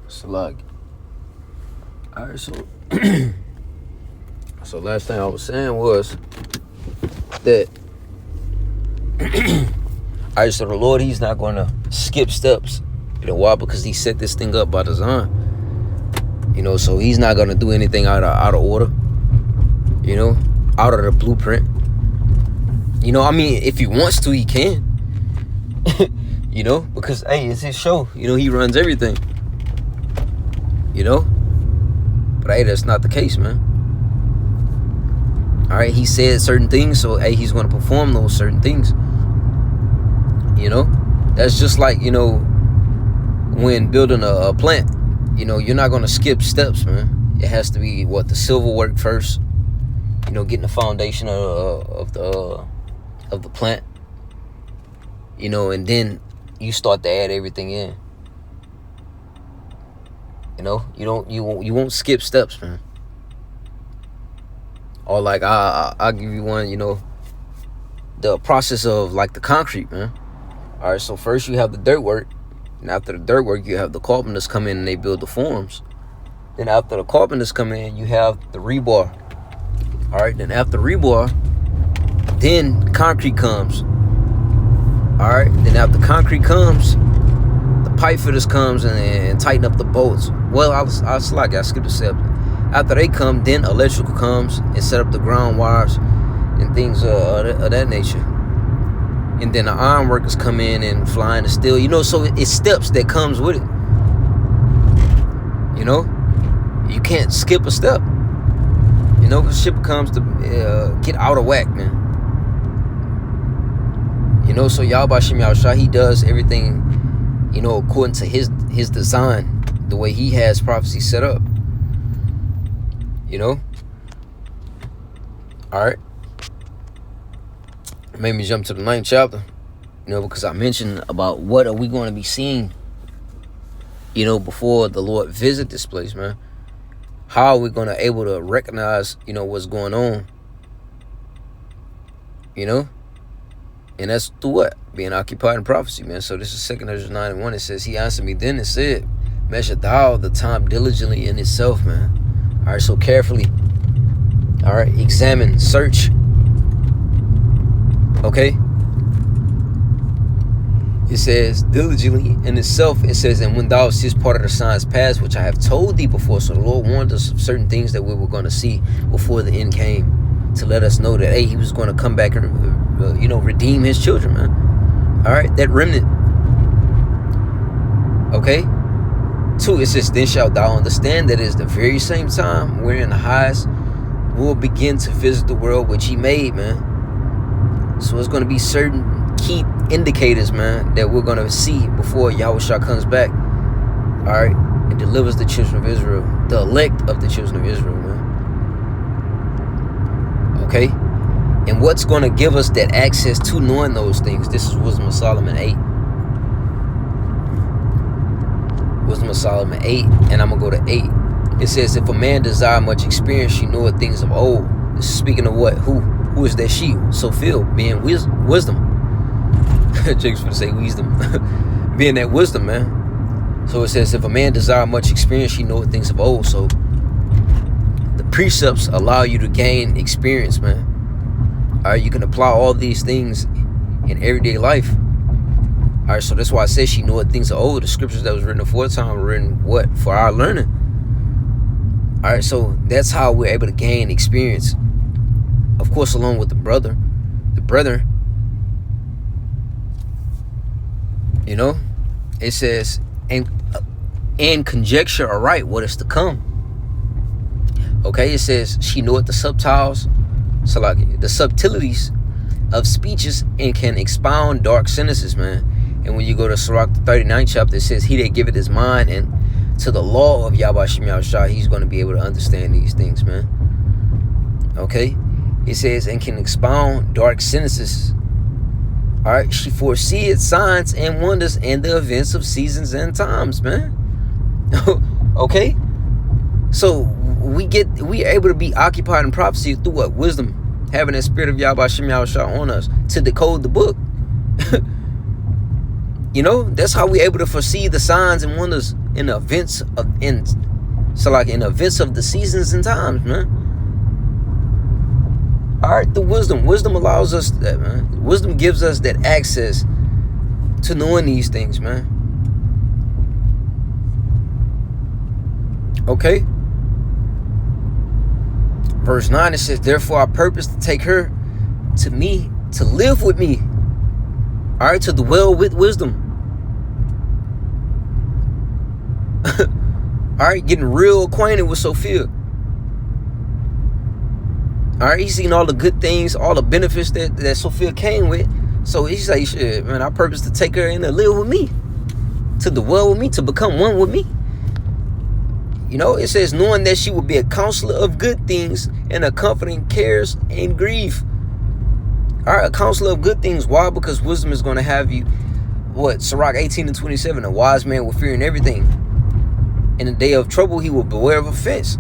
Salag. Alright, so so last thing I was saying was that alright, so the Lord, he's not gonna skip steps. You know why? Because he set this thing up by design. You know, so he's not gonna do anything out of order. You know, out of the blueprint. You know, I mean, if he wants to, he can. You know, because hey, it's his show. You know, he runs everything. You know, but hey, that's not the case, man. All right, he said certain things, so hey, he's going to perform those certain things. You know, that's just like, you know, when building a plant. You know, you're not going to skip steps, man. It has to be the civil work first. You know, getting the foundation of the plant. You know, and then you start to add everything in. You know, you won't skip steps, man. Or like I'll give you one, you know, the process of like the concrete, man. All right, so first you have the dirt work, and after the dirt work you have the carpenters come in and they build the forms. Then after the carpenters come in, you have the rebar. All right, then after rebar, then concrete comes. All right, then after concrete comes, the pipe fitters comes and tighten up the bolts. Well, I skipped a step. After they come, then electrical comes and set up the ground wires and things of that nature. And then the iron workers come in and flying the steel. You know, so it's steps that comes with it. You know, you can't skip a step. You know, because shit comes to get out of whack, man. You know, so Yahweh Shem Yahushua, he does everything, you know, according to his design, the way he has prophecy set up. You know? Alright. Made me jump to the 9th chapter. You know, because I mentioned about what are we going to be seeing, you know, before the Lord visit this place, man. How are we going to able to recognize, you know, what's going on? You know? And that's through what? Being occupied in prophecy, man. So this is 2 Ezra 9:1. It says, he answered me then and said, measure thou the time diligently in itself, man. All right, so carefully. All right, examine, search. Okay? It says, diligently in itself, it says, and when thou seest part of the signs past, which I have told thee before. So the Lord warned us of certain things that we were going to see before the end came, to let us know that, hey, he was going to come back and, you know, redeem his children, man. All right, that remnant. Okay? 2, it says, then shalt thou understand that it is the very same time wherein the highest will begin to visit the world which he made, man. So it's going to be certain key indicators, man, that we're going to see before Yahushua comes back. All right, and delivers the children of Israel, the elect of the children of Israel, man. Okay? And what's going to give us that access to knowing those things? This is Wisdom of Solomon 8. Wisdom of Solomon 8, and I'm going to go to 8. It says, if a man desire much experience, she knoweth things of old. This is speaking of what? Who is that she? Sophia, being wisdom. Jake's going to say wisdom. Being that wisdom, man. So it says, if a man desire much experience, she knoweth things of old. So the precepts allow you to gain experience, man. All right, you can apply all these things in everyday life. All right, so that's why I say she knoweth things of old. The scriptures that was written aforetime were written, what? For our learning. All right, so that's how we're able to gain experience. Of course, along with the brother, you know, it says, and conjecture aright what is to come. Okay, it says, she knoweth the the subtleties of speeches and can expound dark sentences, man. And when you go to Sirach, the 39th chapter, it says, he that giveth his mind and to the law of Yahweh Shem Yahushua, he's going to be able to understand these things, man. Okay? It says, and can expound dark sentences. All right? She foreseeth signs and wonders and the events of seasons and times, man. Okay? So we able to be occupied in prophecy through what? Wisdom. Having that spirit of Yahweh Shem Yahushua on us to decode the book. You know, that's how we're able to foresee the signs and wonders in the events of in events of the seasons and times, man. All right, the wisdom allows us that, man. Wisdom gives us that access to knowing these things, man. Okay. Verse 9, it says, therefore I purpose to take her to me, to live with me. All right, to dwell with wisdom. All right, getting real acquainted with Sophia. All right, he's seen all the good things, all the benefits that Sophia came with. So he's like, shit, man, I purpose to take her in to live with me, to dwell with me, to become one with me. You know, it says, knowing that she will be a counselor of good things and a comforting cares and grief. All right, a counselor of good things. Why? Because wisdom is going to have you, what? Sirach 18:27, a wise man will fear in everything. In the day of trouble, he will beware of offense.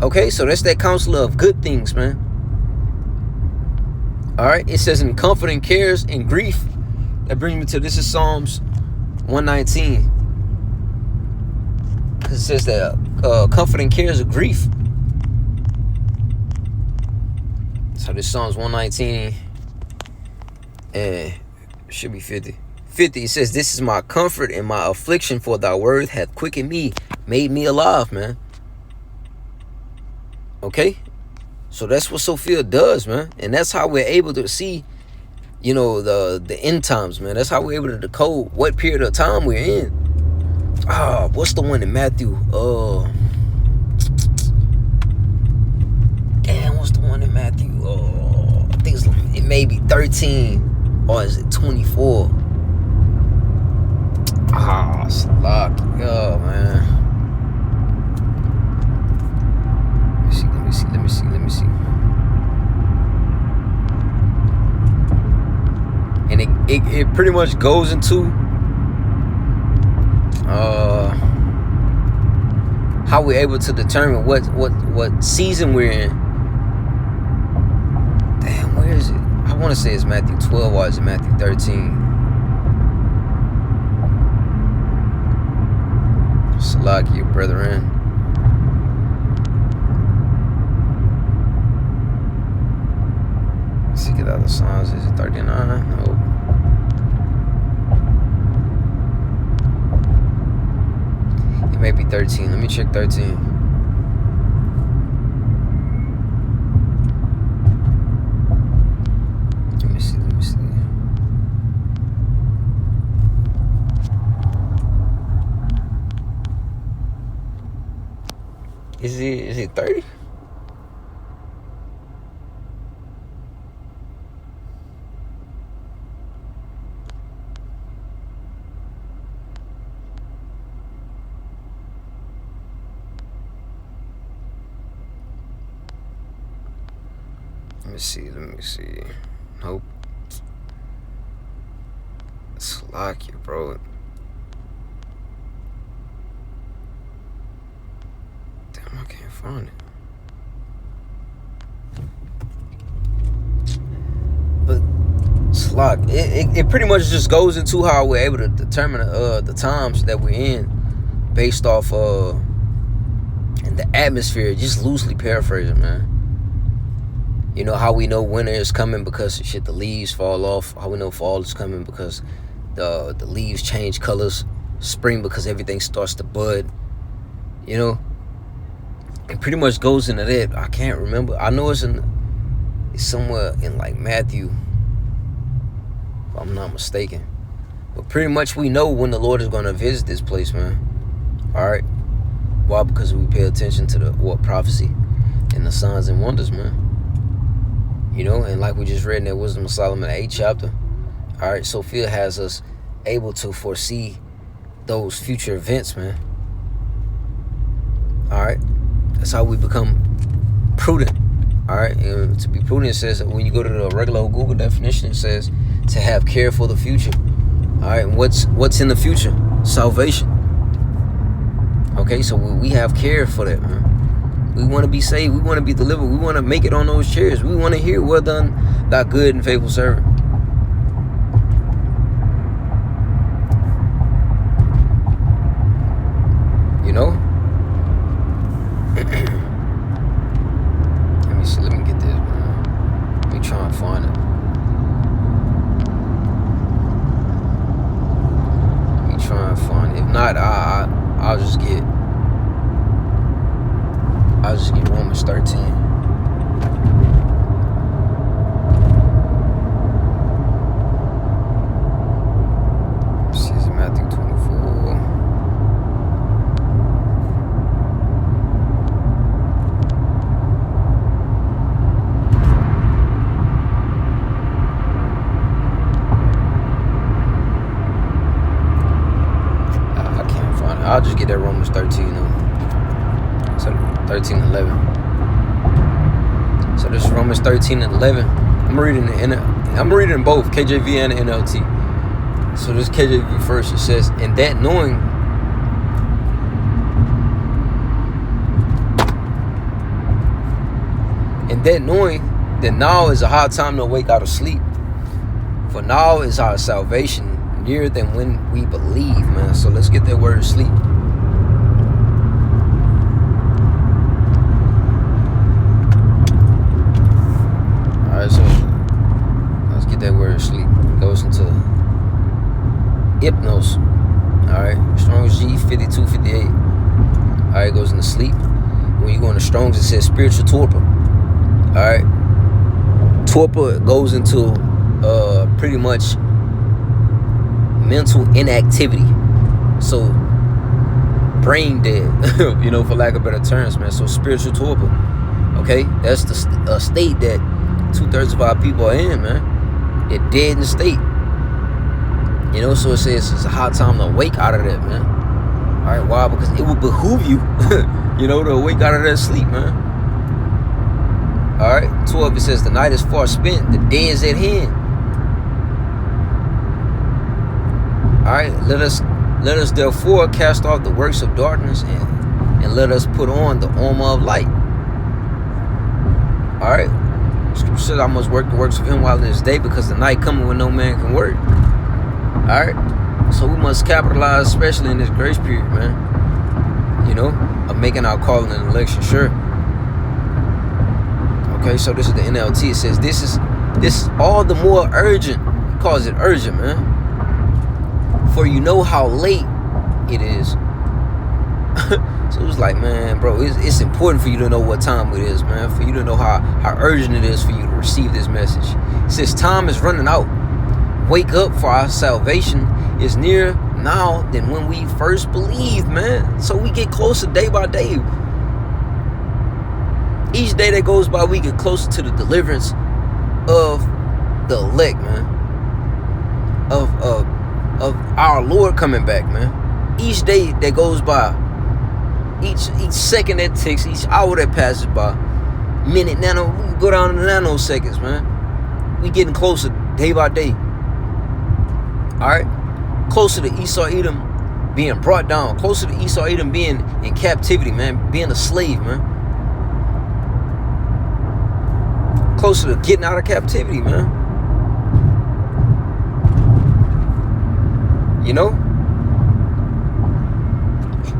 Okay, so that's that counselor of good things, man. All right, it says in comforting cares and grief. That brings me to, this is Psalms 119. It says that comforting cares of grief. So this Psalms 119 and should be 50. 50, it says, this is my comfort and my affliction, for thy word hath quickened me, made me alive, man. Okay? So that's what Sophia does, man. And that's how we're able to see, you know, the end times, man. That's how we're able to decode what period of time we're in. What's the one in Matthew? Damn, what's the one in Matthew? I think it may be 13, or is it 24? Slack. Oh, man. Let me see. And it pretty much goes into how we're able to determine what season we're in. Damn, where is it? I want to say it's Matthew 12 or is it Matthew 13? Salakia, brethren. Let's see, get out the Psalms. Is it 39? Nope. It may be 13. Let me check 13. Let me see. Is it 30? Let me see. Nope. Slack you, bro. Damn, I can't find it. But slack, it pretty much just goes into how we're able to determine the times that we're in based off the atmosphere. Just loosely paraphrasing, man. You know how we know winter is coming because the leaves fall off. How we know fall is coming because the leaves change colors. Spring because everything starts to bud. You know, it pretty much goes into that. I can't remember. I know it's somewhere in like Matthew, if I'm not mistaken. But pretty much we know when the Lord is going to visit this place, man. All right. Why? Because we pay attention to the prophecy and the signs and wonders, man. You know, and like we just read in that Wisdom of Solomon 8th chapter, all right, Sophia has us able to foresee those future events, man. All right, that's how we become prudent. All right, and to be prudent, it says that when you go to the regular old Google definition, it says to have care for the future. All right, and what's in the future? Salvation. Okay, so we have care for that, man. We want to be saved. We want to be delivered. We want to make it on those chairs. We want to hear, well done, thy good and faithful servant. not, I'll just get Romans 13. I'll just get that Romans 13 though. So 13 and 11. So this is Romans 13 and 11. I'm reading both KJV and the NLT. So this KJV first. It says, "And that knowing that now is a hard time to wake out of sleep. For now is our salvation nearer than when we believe," man. So let's get that word sleep. Alright, so let's get that word sleep. It goes into hypnos. Alright, Strong's G 5258. Alright, it goes into sleep. When you go into Strong's, it says spiritual torpor. Alright. Torpor goes into pretty much mental inactivity, so brain dead, for lack of better terms, man. So spiritual torpor, okay, that's the state that 2/3 of our people are in, man. They're dead in the state, so it says it's a hard time to wake out of that, man. All right, why? Because it will behoove you, to wake out of that sleep, man. All right, 12, it says the night is far spent, the day is at hand. Alright, let us therefore cast off the works of darkness and let us put on the armor of light. Alright. Scripture says, "I must work the works of him while it is day, because the night coming when no man can work." Alright. So we must capitalize, especially in this grace period, man. Of making our calling and election sure. Okay, so this is the NLT. It says this is all the more urgent. It calls it urgent, man. For you know how late it is. So it was like, man, bro, it's important for you to know what time it is, man. For you to know how urgent it is for you to receive this message. It says time is running out. Wake up, for our salvation is nearer now than when we first believed, man. So we get closer day by day. Each day that goes by, we get closer to the deliverance of the elect, man. Of our Lord coming back, man. Each day that goes by, each second that ticks, each hour that passes by, minute, nano, we can go down to nanoseconds, man. We getting closer day by day. Alright? Closer to Esau Edom being brought down. Closer to Esau Edom being in captivity, man. Being a slave, man. Closer to getting out of captivity, man.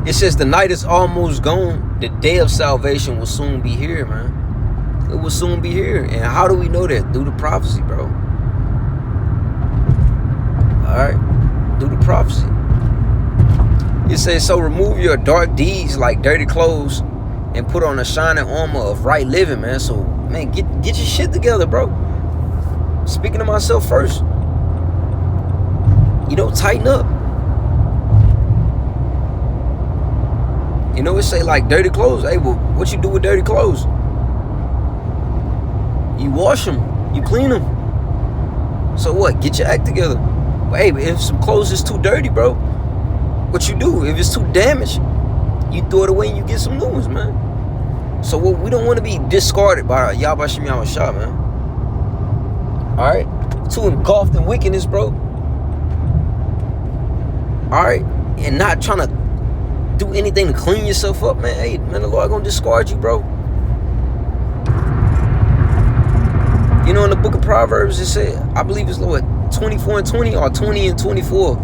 It says the night is almost gone. The day of salvation will soon be here, man. It will soon be here. And how do we know that? Through the prophecy, bro. Alright? Through the prophecy. It says, so remove your dark deeds like dirty clothes and put on a shining armor of right living, man. So, man, get your shit together, bro. Speaking to myself first. Tighten up. It say like dirty clothes. Hey, well, what you do with dirty clothes? You wash them. You clean them. So what? Get your act together. But hey, if some clothes is too dirty, bro, what you do? If it's too damaged, you throw it away and you get some new ones, man. So what? We don't want to be discarded by Yahweh Shem Yahweh Shah, man. Alright? Too engulfed in wickedness, bro. Alright? And not trying to do anything to clean yourself up, man. Hey, man, the Lord gonna discard you, bro. In the book of Proverbs, it said, I believe it's Lord 24 and 20 or 20 and 24.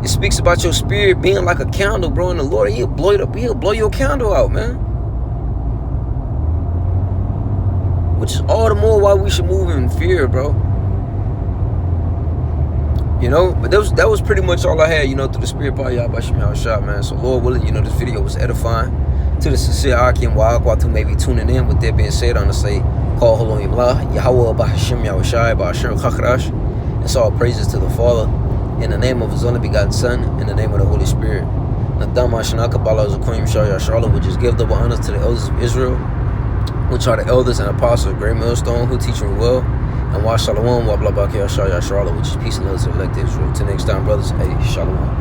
It speaks about your spirit being like a candle, bro. And the Lord, he'll blow it up. He'll blow your candle out, man. Which is all the more why we should move in fear, bro. You know, but that was pretty much all I had, you know, through the spirit part, y'all, by Shemya Shot, man. So Lord willing, you know, this video was edifying to the sincere Akim Wa'akwat who may be tuning in. With that being said, I'm gonna say, call Halom Yimlah, Yahweh Bahashim Yahushai, Bahashim Chakrash. It's all praises to the Father, in the name of His only begotten Son, in the name of the Holy Spirit. Nadama Shanaka Bala Zakoyim Shah Charlotte, which is give double honors to the elders of Israel, which are the elders and apostles of Great Millstone, who teach me well. And wa shalom wa bla bla Shah Charlotte, which is peace and love to the elect Israel. Till next time, brothers. Hey, shalom.